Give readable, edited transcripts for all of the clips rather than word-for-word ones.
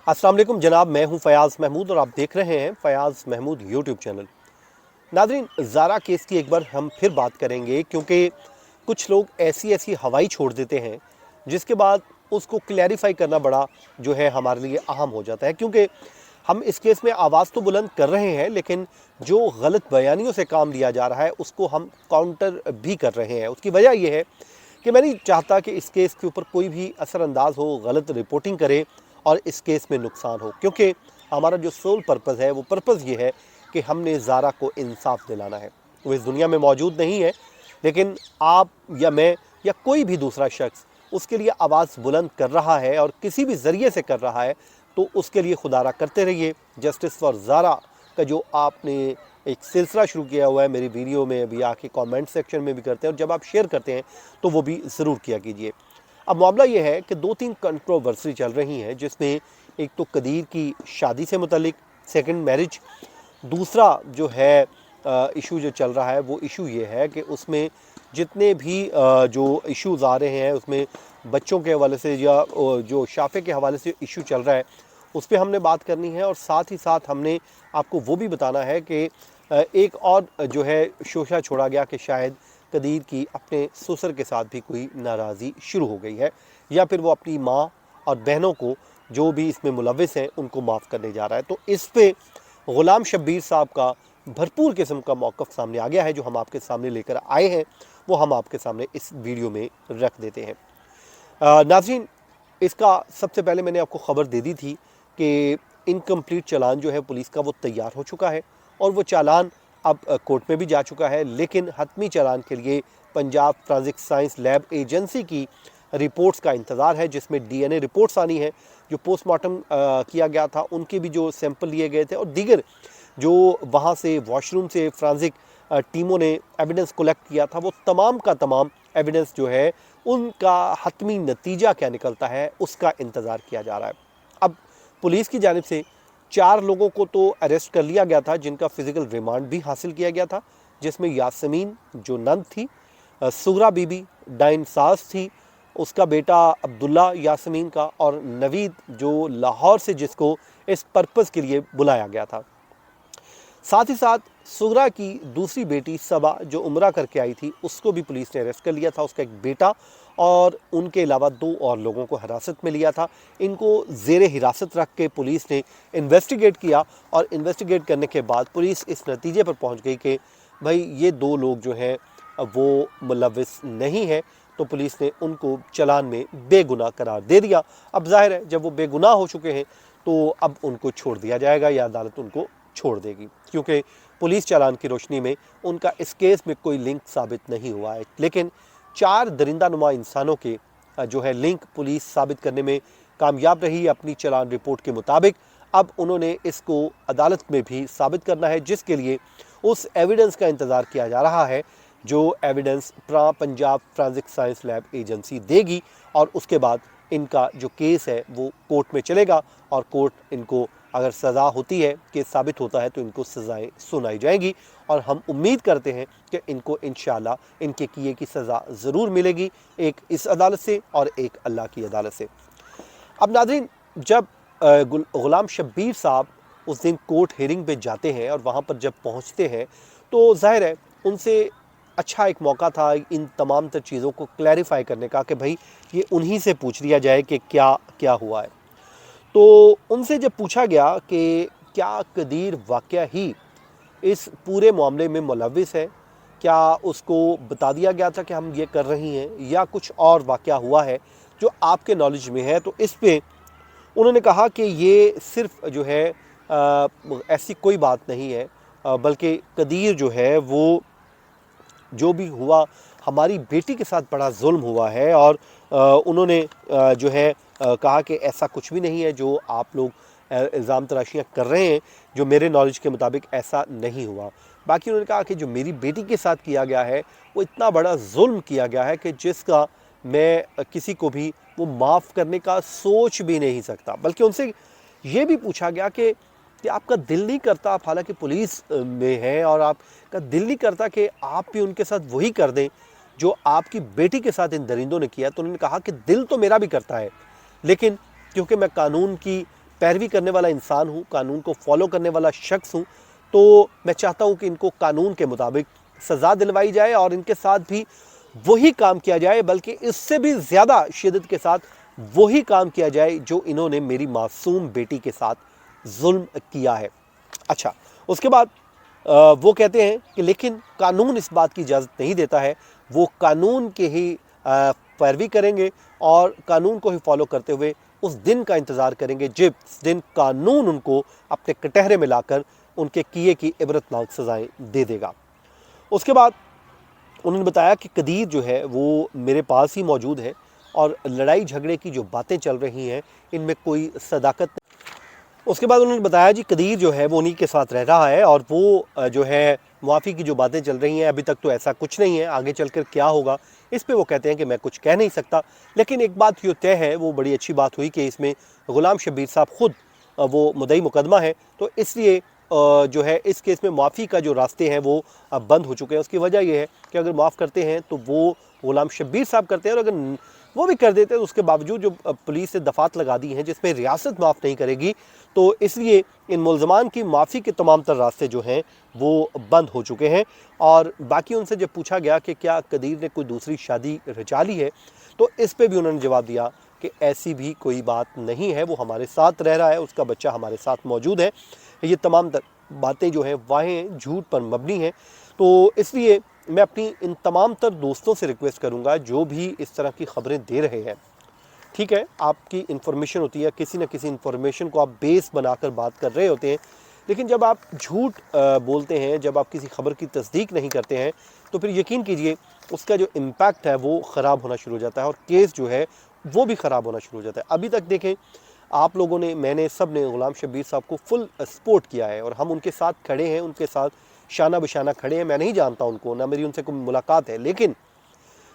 अस्सलाम वालेकुम जनाब, मैं हूं फयाज़ महमूद और आप देख रहे हैं फयाज़ महमूद यूट्यूब चैनल। नादरीन, ज़ारा केस की एक बार हम फिर बात करेंगे क्योंकि कुछ लोग ऐसी ऐसी हवाई छोड़ देते हैं जिसके बाद उसको क्लैरिफाई करना बड़ा जो है हमारे लिए अहम हो जाता है। क्योंकि हम इस केस में आवाज़ तो बुलंद कर रहे हैं, लेकिन जो गलत बयानियों से काम लिया जा रहा है उसको हम काउंटर भी कर रहे हैं। उसकी वजह यह है कि मैं नहीं चाहता कि इस केस के ऊपर कोई भी असरअंदाज हो, गलत रिपोर्टिंग करे और इस केस में नुकसान हो। क्योंकि हमारा जो सोल पर्पज़ है वो पर्पज़ ये है कि हमने ज़ारा को इंसाफ दिलाना है। वो इस दुनिया में मौजूद नहीं है, लेकिन आप या मैं या कोई भी दूसरा शख्स उसके लिए आवाज़ बुलंद कर रहा है और किसी भी ज़रिए से कर रहा है, तो उसके लिए खुदारा करते रहिए। जस्टिस फॉर ज़ारा का जो आपने एक सिलसिला शुरू किया हुआ है, मेरी वीडियो में भी आके कमेंट सेक्शन में भी करते हैं और जब आप शेयर करते हैं तो वो भी ज़रूर किया कीजिए। अब मामला ये है कि 2-3 कंट्रोवर्सी चल रही हैं, जिसमें एक तो कदीर की शादी से मुतल्लिक सेकंड मैरिज, दूसरा जो है इशू जो चल रहा है वो इशू ये है कि उसमें जितने भी जो इश्यूज़ आ रहे हैं उसमें बच्चों के हवाले से या जो शाफ़े के हवाले से इशू चल रहा है उस पर हमने बात करनी है। और साथ ही साथ हमने आपको वो भी बताना है कि एक और जो है शोशा छोड़ा गया कि शायद कदीर की अपने ससुर के साथ भी कोई नाराज़ी शुरू हो गई है, या फिर वो अपनी माँ और बहनों को जो भी इसमें मुलविस हैं उनको माफ़ करने जा रहा है। तो इस पे ग़ुलाम शब्बीर साहब का भरपूर किस्म का मौक़िफ़ सामने आ गया है, जो हम आपके सामने लेकर आए हैं वो हम आपके सामने इस वीडियो में रख देते हैं। नाज़रीन, इसका सबसे पहले मैंने आपको ख़बर दे दी थी कि इनकम्प्लीट चालान जो है पुलिस का वो तैयार हो चुका है और वो चालान अब कोर्ट में भी जा चुका है, लेकिन हतमी चालान के लिए Punjab forensic science lab agency की रिपोर्ट्स का इंतज़ार है, जिसमें डीएनए रिपोर्ट्स आनी है। जो पोस्टमार्टम किया गया था उनके भी जो सैंपल लिए गए थे और दीगर जो वहाँ से वॉशरूम से फॉरेंसिक टीमों ने एविडेंस कलेक्ट किया था, वो तमाम का तमाम एविडेंस जो है उनका हतमी नतीजा क्या निकलता है उसका इंतज़ार किया जा रहा है। अब पुलिस की जानिब से 4 लोगों को तो अरेस्ट कर लिया गया था, जिनका फ़िज़िकल रिमांड भी हासिल किया गया था, जिसमें यास्मीन जो नंद थी, सुगरा बीबी डाइन सास थी, उसका बेटा अब्दुल्ला यास्मीन का, और नवीद जो लाहौर से जिसको इस पर्पज़ के लिए बुलाया गया था। साथ ही साथ सुगरा की दूसरी बेटी सबा जो उम्रा करके आई थी उसको भी पुलिस ने अरेस्ट कर लिया था, उसका एक बेटा, और उनके अलावा 2 और लोगों को हिरासत में लिया था। इनको ज़ेरे हिरासत रख के पुलिस ने इन्वेस्टिगेट किया और इन्वेस्टिगेट करने के बाद पुलिस इस नतीजे पर पहुंच गई कि भाई ये 2 लोग जो हैं वो मुलविस नहीं है, तो पुलिस ने उनको चालान में बेगुनाह करार दे दिया। अब जाहिर है जब वो बेगुनाह हो चुके हैं तो अब उनको छोड़ दिया जाएगा या अदालत उनको छोड़ देगी, क्योंकि पुलिस चालान की रोशनी में उनका इस केस में कोई लिंक साबित नहीं हुआ है। लेकिन 4 दरिंदानुमा इंसानों के जो है लिंक पुलिस साबित करने में कामयाब रही अपनी चालान रिपोर्ट के मुताबिक। अब उन्होंने इसको अदालत में भी साबित करना है, जिसके लिए उस एविडेंस का इंतज़ार किया जा रहा है जो evidence Punjab forensic science lab agency देगी, और उसके बाद इनका जो केस है वो कोर्ट में चलेगा और कोर्ट इनको अगर सज़ा होती है, केस साबित होता है तो इनको सज़ाएं सुनाई जाएंगी। और हम उम्मीद करते हैं कि इनको इंशाल्लाह इनके किए की सज़ा ज़रूर मिलेगी, एक इस अदालत से और एक अल्लाह की अदालत से। अब नाज़रीन, जब ग़ुलाम शब्बीर साहब उस दिन कोर्ट हियरिंग पे जाते हैं और वहाँ पर जब पहुँचते हैं तो ज़ाहिर है उनसे अच्छा एक मौका था इन तमाम तर चीज़ों को क्लैरिफाई करने का कि भाई ये उन्हीं से पूछ लिया जाए कि क्या क्या हुआ है। तो उनसे जब पूछा गया कि क्या कदीर वाक़या ही इस पूरे मामले में मुलविस है, क्या उसको बता दिया गया था कि हम ये कर रही हैं, या कुछ और वाक़या हुआ है जो आपके नॉलेज में है, तो इस पे उन्होंने कहा कि ये सिर्फ जो है ऐसी कोई बात नहीं है, बल्कि कदीर जो है वो जो भी हुआ हमारी बेटी के साथ बड़ा जुल्म हुआ है, और उन्होंने जो है कहा कि ऐसा कुछ भी नहीं है जो आप लोग इल्ज़ाम तराशियाँ कर रहे हैं, जो मेरे नॉलेज के मुताबिक ऐसा नहीं हुआ। बाकी उन्होंने कहा कि जो मेरी बेटी के साथ किया गया है वो इतना बड़ा जुल्म किया गया है कि जिसका मैं किसी को भी वो माफ़ करने का सोच भी नहीं सकता। बल्कि उनसे ये भी पूछा गया कि आपका दिल नहीं करता, आप हालांकि पुलिस में हैं और आपका दिल नहीं करता कि आप भी उनके साथ वही कर दें जो आपकी बेटी के साथ इन दरिंदों ने किया। तो उन्होंने कहा कि दिल तो मेरा भी करता है, लेकिन क्योंकि मैं कानून की पैरवी करने वाला इंसान हूँ, कानून को फॉलो करने वाला शख्स हूँ, तो मैं चाहता हूँ कि इनको कानून के मुताबिक सज़ा दिलवाई जाए और इनके साथ भी वही काम किया जाए, बल्कि इससे भी ज़्यादा शिद्दत के साथ वही काम किया जाए जो इन्होंने मेरी मासूम बेटी के साथ जुल्म किया है। अच्छा, उसके बाद वो कहते हैं कि लेकिन कानून इस बात की इजाज़त नहीं देता है, वो कानून के ही पैरवी करेंगे और कानून को ही फॉलो करते हुए उस दिन का इंतज़ार करेंगे जिस दिन कानून उनको अपने कटहरे में लाकर उनके किए की इबरतनाक सज़ाएं दे देगा। उसके बाद उन्होंने बताया कि कदीर जो है वो मेरे पास ही मौजूद है और लड़ाई झगड़े की जो बातें चल रही हैं इनमें कोई सदाकत। उसके बाद उन्होंने बताया जी कदीर जो है वो उन्हीं के साथ रह रहा है और वो जो है मुआफ़ी की जो बातें चल रही हैं अभी तक तो ऐसा कुछ नहीं है, आगे चलकर क्या होगा इस पे वो कहते हैं कि मैं कुछ कह नहीं सकता। लेकिन एक बात जो तय है वो बड़ी अच्छी बात हुई कि इसमें ग़ुलाम शब्बीर साहब ख़ुद वो मुद्दई मुकदमा है, तो इसलिए जो है इस केस में माफ़ी का जो रास्ते हैं वो अब बंद हो चुके हैं। उसकी वजह ये है कि अगर माफ़ करते हैं तो वो ग़ुलाम शब्बीर साहब करते हैं और अगर वो भी कर देते हैं तो उसके बावजूद जो पुलिस ने दफ़ात लगा दी हैं जिसमें रियासत माफ़ नहीं करेगी, तो इसलिए इन मुल्ज़मान की माफ़ी के तमाम तर रास्ते जो हैं वो बंद हो चुके हैं। और बाकी उनसे जब पूछा गया कि क्या कदीर ने कोई दूसरी शादी रचा ली है, तो इस पे भी उन्होंने जवाब दिया कि ऐसी भी कोई बात नहीं है, वो हमारे साथ रह रहा है, उसका बच्चा हमारे साथ मौजूद है। ये तमाम बातें जो हैं वाहें झूठ पर मबनी हैं। तो इसलिए मैं अपनी इन तमाम तर दोस्तों से रिक्वेस्ट करूंगा जो भी इस तरह की खबरें दे रहे हैं, ठीक है आपकी इन्फॉर्मेशन होती है, किसी न किसी इन्फॉर्मेशन को आप बेस बनाकर बात कर रहे होते हैं, लेकिन जब आप झूठ बोलते हैं, जब आप किसी खबर की तस्दीक नहीं करते हैं, तो फिर यकीन कीजिए उसका जो इम्पैक्ट है वो ख़राब होना शुरू हो जाता है और केस जो है वो भी ख़राब होना शुरू हो जाता है। अभी तक देखें आप लोगों ने, मैंने, सब ने ग़ुलाम शब्बीर साहब को फुल सपोर्ट किया है और हम उनके साथ खड़े हैं, उनके साथ शाना बशाना खड़े हैं। मैं नहीं जानता उनको, ना मेरी उनसे कोई मुलाकात है, लेकिन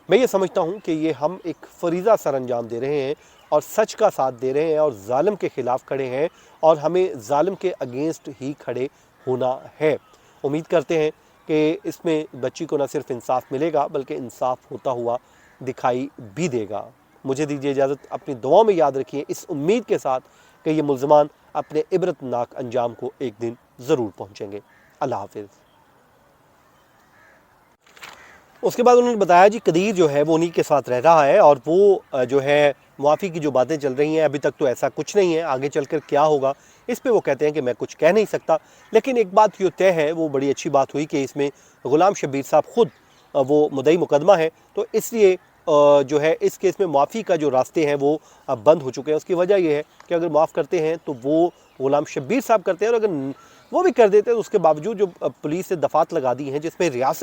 मैं ये समझता हूँ कि ये हम एक फ़रीज़ा सर अंजाम दे रहे हैं और सच का साथ दे रहे हैं और ज़ालिम के ख़िलाफ़ खड़े हैं और हमें ज़ालिम के अगेंस्ट ही खड़े होना है। उम्मीद करते हैं कि इसमें बच्ची को न सिर्फ इंसाफ मिलेगा बल्कि इंसाफ होता हुआ दिखाई भी देगा। मुझे दीजिए इजाज़त, अपनी दुआओं में याद रखिए इस उम्मीद के साथ कि ये मुल्ज़मान अपने इबरतनाक अंजाम को एक दिन ज़रूर पहुँचेंगे। अल्लाह हाफ़िज़। उसके बाद उन्होंने बताया जी कदीर जो है वो उन्हीं के साथ रह रहा है और वो जो है मुआफ़ी की जो बातें चल रही हैं अभी तक तो ऐसा कुछ नहीं है, आगे चलकर क्या होगा इस पे वो कहते हैं कि मैं कुछ कह नहीं सकता। लेकिन एक बात जो तय है वो बड़ी अच्छी बात हुई कि इसमें ग़ुलाम शब्बीर साहब ख़ुद वो मुद्दई मुकदमा है, तो इसलिए जो है इस केस में माफ़ी का जो रास्ते हैं वो अब बंद हो चुके हैं। उसकी वजह ये है कि अगर माफ़ करते हैं तो वो ग़ुलाम शब्बीर साहब करते हैं और अगर वो भी कर देते हैं तो उसके बावजूद जो पुलिस ने दफ़ात लगा दी हैं जिसमें रियासत